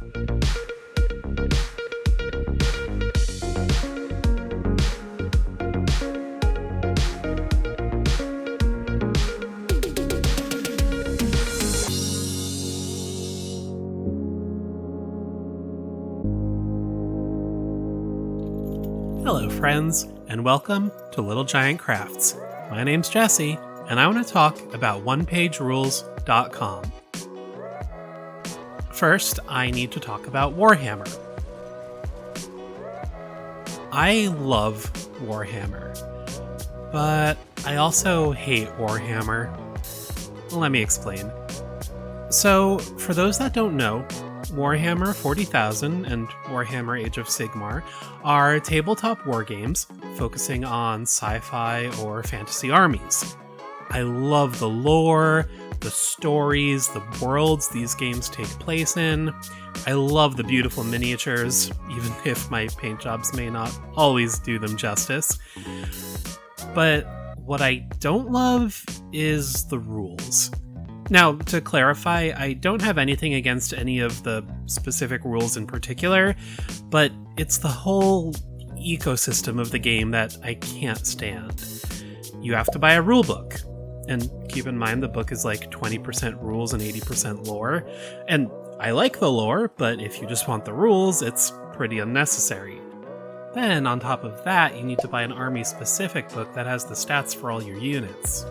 Hello friends, and welcome to Little Giant Crafts. My name's Jesse, and I want to talk about OnePageRules.com. First, I need to talk about Warhammer. I love Warhammer, but I also hate Warhammer. Let me explain. So, for those that don't know, Warhammer 40,000 and Warhammer Age of Sigmar are tabletop war games focusing on sci-fi or fantasy armies. I love the lore, the stories, the worlds these games take place in. I love the beautiful miniatures, even if my paint jobs may not always do them justice. But what I don't love is the rules. Now, to clarify, I don't have anything against any of the specific rules in particular, but it's the whole ecosystem of the game that I can't stand. You have to buy a rule book, and keep in mind the book is like 20% rules and 80% lore, and I like the lore, but if you just want the rules, it's pretty unnecessary. Then, on top of that, you need to buy an army-specific book that has the stats for all your units.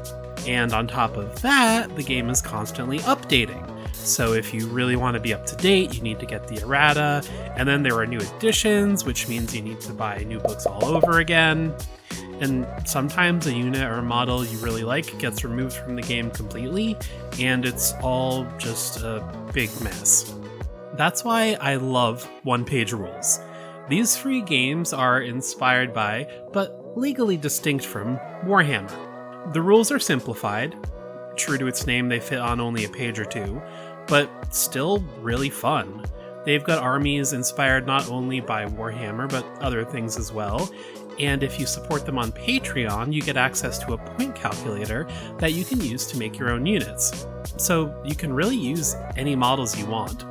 And on top of that, the game is constantly updating. So if you really want to be up to date, you need to get the errata, and then there are new editions, which means you need to buy new books all over again. And sometimes a unit or a model you really like gets removed from the game completely, and it's all just a big mess. That's why I love OnePageRules. These free games are inspired by, but legally distinct from, Warhammer. The rules are simplified. True to its name, they fit on only a page or two, but still really fun. They've got armies inspired not only by Warhammer, but other things as well. And if you support them on Patreon, you get access to a point calculator that you can use to make your own units. So you can really use any models you want.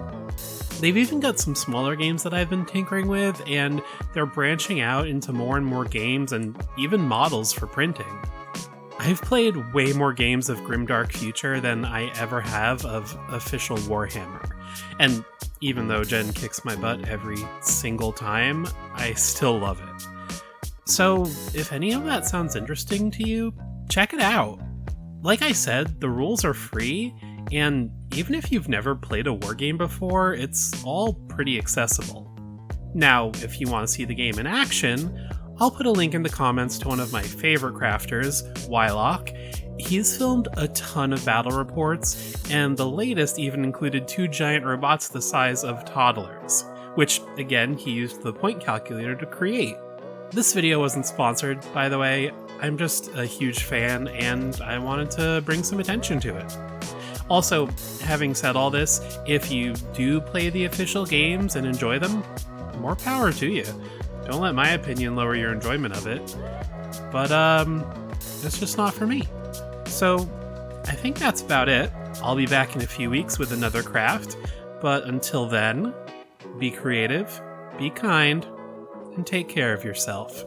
They've even got some smaller games that I've been tinkering with, and they're branching out into more and more games and even models for printing. I've played way more games of Grimdark Future than I ever have of official Warhammer. And even though Jen kicks my butt every single time, I still love it. So if any of that sounds interesting to you, check it out. Like I said, the rules are free, and even if you've never played a wargame before, it's all pretty accessible. Now, if you want to see the game in action, I'll put a link in the comments to one of my favorite crafters, Wylock. He's filmed a ton of battle reports, and the latest even included 2 giant robots the size of toddlers, which, again, he used the point calculator to create. This video wasn't sponsored, by the way. I'm just a huge fan, and I wanted to bring some attention to it. Also, having said all this, if you do play the official games and enjoy them, more power to you. Don't let my opinion lower your enjoyment of it. But, it's just not for me. So, I think that's about it. I'll be back in a few weeks with another craft. But until then, be creative, be kind, and take care of yourself.